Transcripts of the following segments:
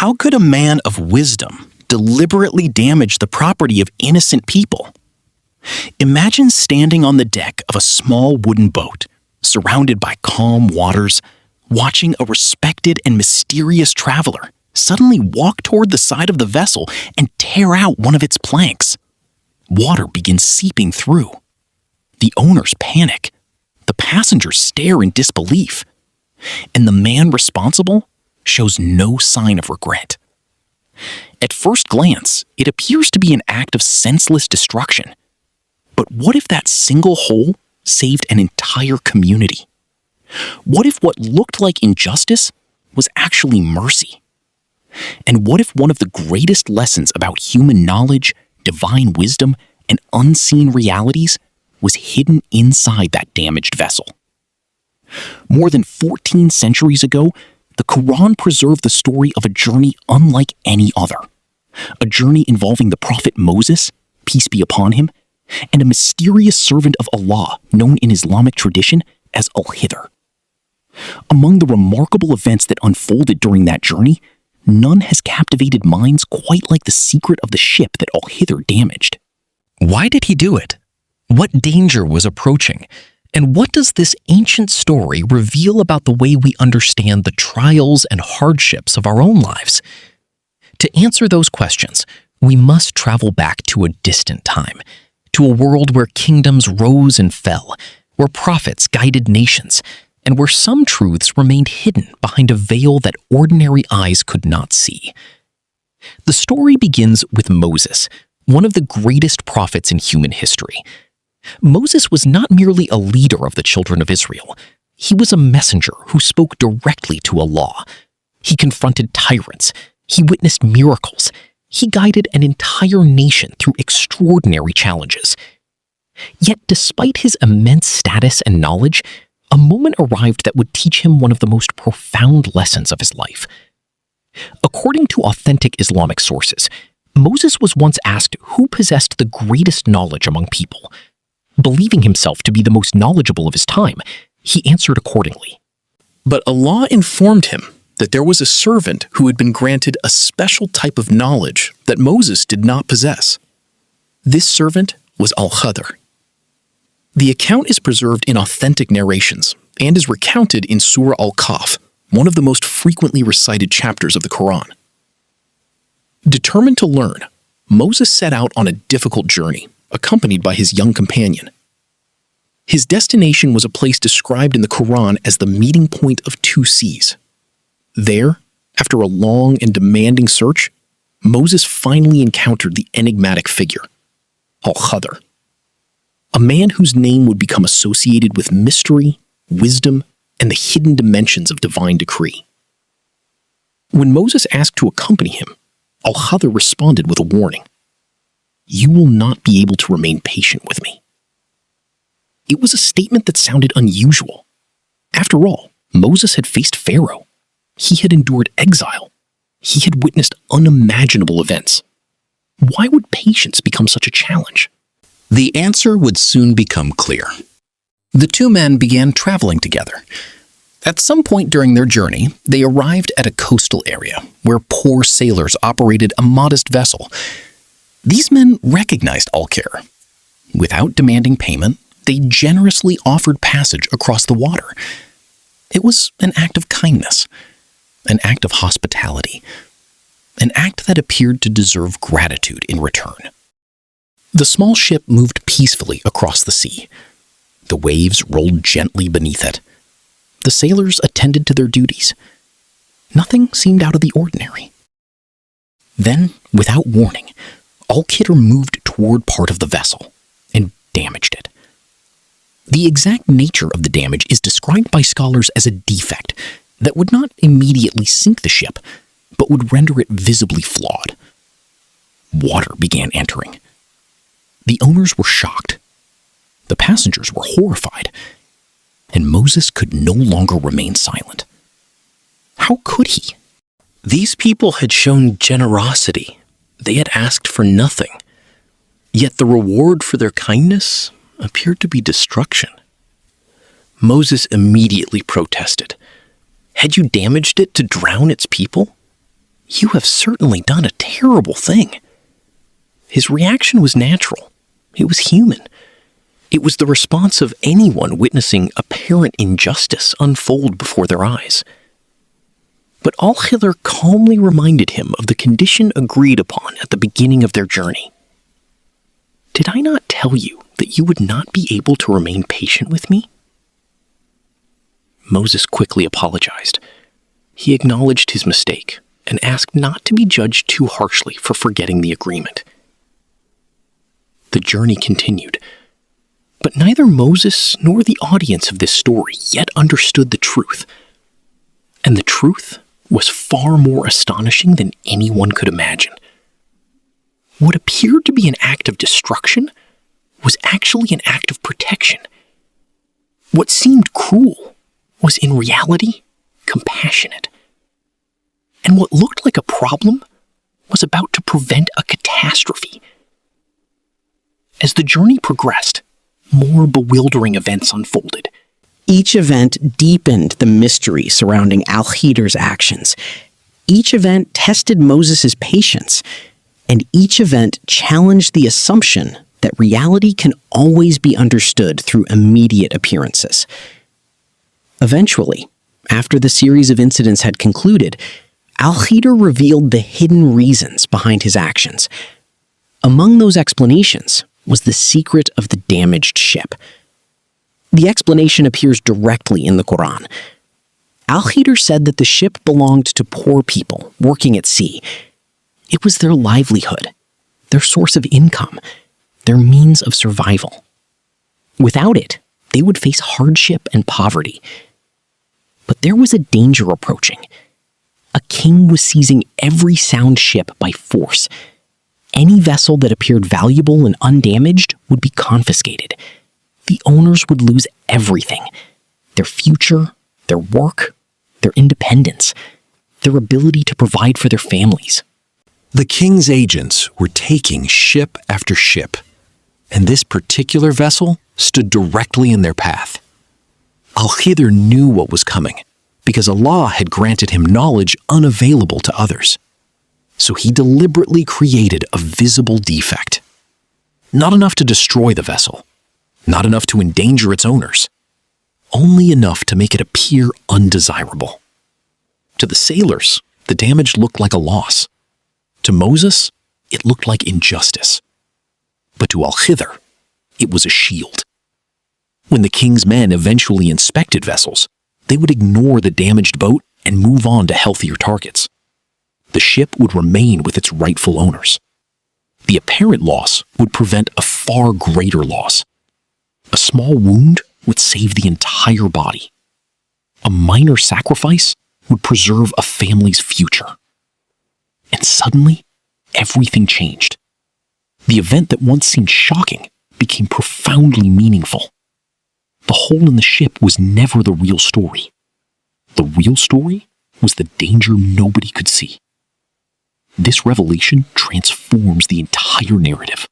How could a man of wisdom deliberately damage the property of innocent people? Imagine standing on the deck of a small wooden boat, surrounded by calm waters, watching a respected and mysterious traveler suddenly walk toward the side of the vessel and tear out one of its planks. Water begins seeping through. The owners panic. The passengers stare in disbelief. And the man responsible shows no sign of regret. At first glance, it appears to be an act of senseless destruction. But what if that single hole saved an entire community? What if what looked like injustice was actually mercy? And what if one of the greatest lessons about human knowledge, divine wisdom, and unseen realities was hidden inside that damaged vessel? More than 14 centuries ago, the Qur'an preserved the story of a journey unlike any other. A journey involving the Prophet Moses, peace be upon him, and a mysterious servant of Allah known in Islamic tradition as Al-Khidr. Among the remarkable events that unfolded during that journey, none has captivated minds quite like the secret of the ship that Al-Khidr damaged. Why did he do it? What danger was approaching? And what does this ancient story reveal about the way we understand the trials and hardships of our own lives? To answer those questions, we must travel back to a distant time, to a world where kingdoms rose and fell, where prophets guided nations, and where some truths remained hidden behind a veil that ordinary eyes could not see. The story begins with Moses, one of the greatest prophets in human history. Moses was not merely a leader of the children of Israel. He was a messenger who spoke directly to Allah. He confronted tyrants. He witnessed miracles. He guided an entire nation through extraordinary challenges. Yet despite his immense status and knowledge, a moment arrived that would teach him one of the most profound lessons of his life. According to authentic Islamic sources, Moses was once asked who possessed the greatest knowledge among people. Believing himself to be the most knowledgeable of his time, he answered accordingly. But Allah informed him that there was a servant who had been granted a special type of knowledge that Moses did not possess. This servant was Al-Khidr. The account is preserved in authentic narrations and is recounted in Surah Al-Kahf, one of the most frequently recited chapters of the Qur'an. Determined to learn, Moses set out on a difficult journey, accompanied by his young companion. His destination was a place described in the Qur'an as the meeting point of two seas. There, after a long and demanding search, Moses finally encountered the enigmatic figure, Al-Khidr, a man whose name would become associated with mystery, wisdom, and the hidden dimensions of divine decree. When Moses asked to accompany him, Al-Khidr responded with a warning. "You will not be able to remain patient with me." It was a statement that sounded unusual. After all, Moses had faced Pharaoh. He had endured exile. He had witnessed unimaginable events. Why would patience become such a challenge? The answer would soon become clear. The two men began traveling together. At some point during their journey, they arrived at a coastal area where poor sailors operated a modest vessel. These men recognized Al-Khidr. Without demanding payment, they generously offered passage across the water. It was an act of kindness, an act of hospitality, an act that appeared to deserve gratitude in return. The small ship moved peacefully across the sea. The waves rolled gently beneath it. The sailors attended to their duties. Nothing seemed out of the ordinary. Then, without warning, Al-Khidr moved toward part of the vessel and damaged it. The exact nature of the damage is described by scholars as a defect that would not immediately sink the ship, but would render it visibly flawed. Water began entering. The owners were shocked. The passengers were horrified. And Moses could no longer remain silent. How could he? These people had shown generosity. They had asked for nothing. Yet the reward for their kindness appeared to be destruction. Moses immediately protested. Had you damaged it to drown its people? "You have certainly done a terrible thing." His reaction was natural. It was human. It was the response of anyone witnessing apparent injustice unfold before their eyes. But Al-Khidr calmly reminded him of the condition agreed upon at the beginning of their journey. "Did I not tell you that you would not be able to remain patient with me?" Moses quickly apologized. He acknowledged his mistake and asked not to be judged too harshly for forgetting the agreement. The journey continued, but neither Moses nor the audience of this story yet understood the truth. And the truth was far more astonishing than anyone could imagine. What appeared to be an act of destruction was actually an act of protection. What seemed cruel was in reality compassionate. And what looked like a problem was about to prevent a catastrophe. As the journey progressed, more bewildering events unfolded. Each event deepened the mystery surrounding Al-Khidr's actions. Each event tested Moses' patience, and each event challenged the assumption that reality can always be understood through immediate appearances. Eventually, after the series of incidents had concluded, Al-Khidr revealed the hidden reasons behind his actions. Among those explanations was the secret of the damaged ship. The explanation appears directly in the Qur'an. Al-Khidr said that the ship belonged to poor people working at sea. It was their livelihood, their source of income, their means of survival. Without it, they would face hardship and poverty. But there was a danger approaching. A king was seizing every sound ship by force. Any vessel that appeared valuable and undamaged would be confiscated. The owners would lose everything: their future, their work, their independence, their ability to provide for their families. The king's agents were taking ship after ship, and this particular vessel stood directly in their path. Al-Khidr knew what was coming, because Allah had granted him knowledge unavailable to others. So he deliberately created a visible defect. Not enough to destroy the vessel, not enough to endanger its owners, only enough to make it appear undesirable. To the sailors, the damage looked like a loss. To Moses, it looked like injustice. But to Al-Khidr, it was a shield. When the king's men eventually inspected vessels, they would ignore the damaged boat and move on to healthier targets. The ship would remain with its rightful owners. The apparent loss would prevent a far greater loss. A small wound would save the entire body. A minor sacrifice would preserve a family's future. And suddenly, everything changed. The event that once seemed shocking became profoundly meaningful. The hole in the ship was never the real story. The real story was the danger nobody could see. This revelation transforms the entire narrative.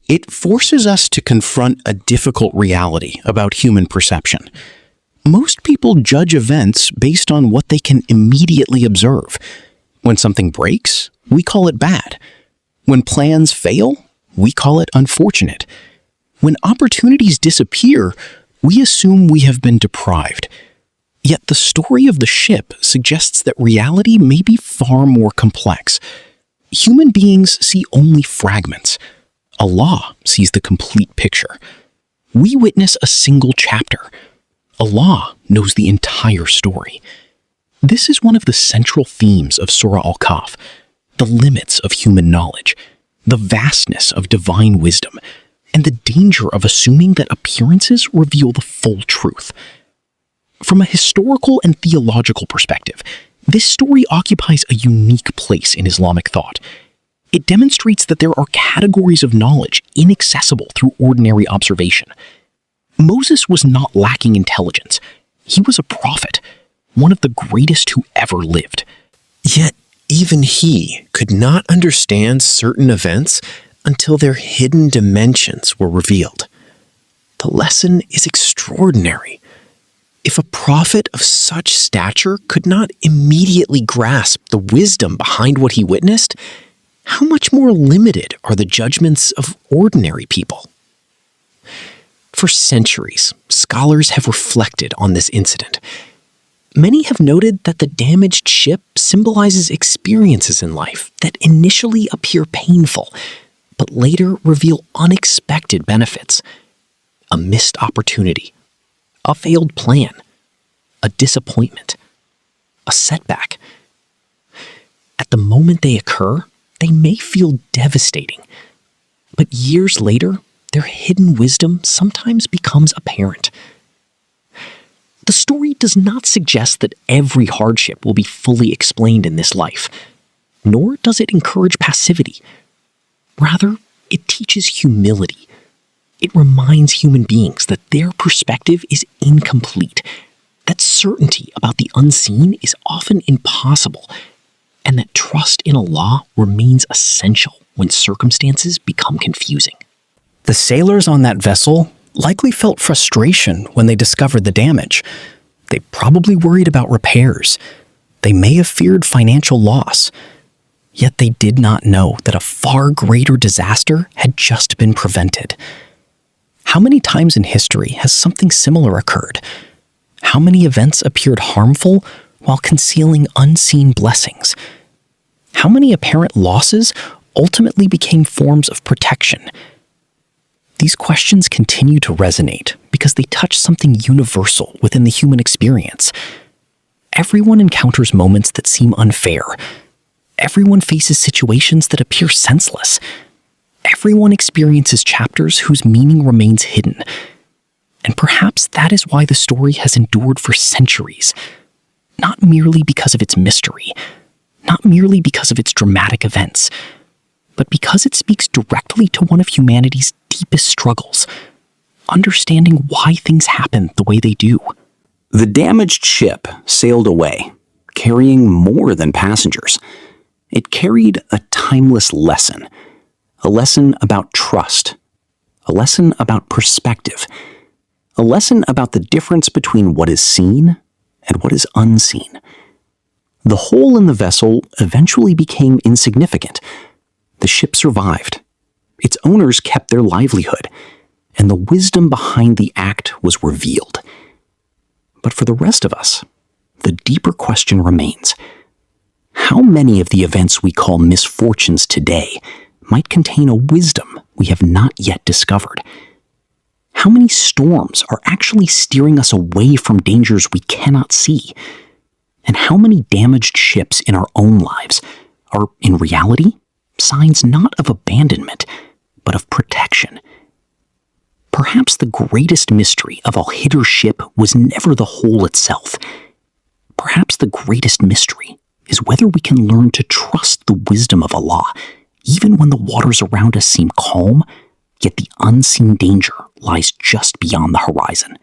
It forces us to confront a difficult reality about human perception. Most people judge events based on what they can immediately observe. When something breaks, we call it bad. When plans fail, we call it unfortunate. When opportunities disappear, we assume we have been deprived. Yet the story of the ship suggests that reality may be far more complex. Human beings see only fragments. Allah sees the complete picture. We witness a single chapter. Allah knows the entire story. This is one of the central themes of Surah Al-Kahf, the limits of human knowledge, the vastness of divine wisdom, and the danger of assuming that appearances reveal the full truth. From a historical and theological perspective, this story occupies a unique place in Islamic thought. It demonstrates that there are categories of knowledge inaccessible through ordinary observation. Moses was not lacking intelligence. He was a prophet, one of the greatest who ever lived. Yet, even he could not understand certain events until their hidden dimensions were revealed. The lesson is extraordinary. If a prophet of such stature could not immediately grasp the wisdom behind what he witnessed, how much more limited are the judgments of ordinary people? For centuries, scholars have reflected on this incident. Many have noted that the damaged ship symbolizes experiences in life that initially appear painful, but later reveal unexpected benefits. A missed opportunity, a failed plan, a disappointment, a setback. At the moment they occur, they may feel devastating, but years later, their hidden wisdom sometimes becomes apparent. The story does not suggest that every hardship will be fully explained in this life, nor does it encourage passivity. Rather, it teaches humility. It reminds human beings that their perspective is incomplete, that certainty about the unseen is often impossible, and that trust in Allah remains essential when circumstances become confusing. The sailors on that vessel likely felt frustration when they discovered the damage. They probably worried about repairs. They may have feared financial loss. Yet they did not know that a far greater disaster had just been prevented. How many times in history has something similar occurred? How many events appeared harmful while concealing unseen blessings? How many apparent losses ultimately became forms of protection? These questions continue to resonate because they touch something universal within the human experience. Everyone encounters moments that seem unfair. Everyone faces situations that appear senseless. Everyone experiences chapters whose meaning remains hidden. And perhaps that is why the story has endured for centuries. Not merely because of its mystery, not merely because of its dramatic events, but because it speaks directly to one of humanity's deepest struggles, understanding why things happen the way they do. The damaged ship sailed away, carrying more than passengers. It carried a timeless lesson, a lesson about trust, a lesson about perspective, a lesson about the difference between what is seen and what is unseen. The hole in the vessel eventually became insignificant. The ship survived. Its owners kept their livelihood, and the wisdom behind the act was revealed. But for the rest of us, the deeper question remains: how many of the events we call misfortunes today might contain a wisdom we have not yet discovered? How many storms are actually steering us away from dangers we cannot see? And how many damaged ships in our own lives are, in reality, signs not of abandonment, but of protection? Perhaps the greatest mystery of Al-Khidr's ship was never the hole itself. Perhaps the greatest mystery is whether we can learn to trust the wisdom of Allah, even when the waters around us seem calm, yet the unseen danger lies just beyond the horizon.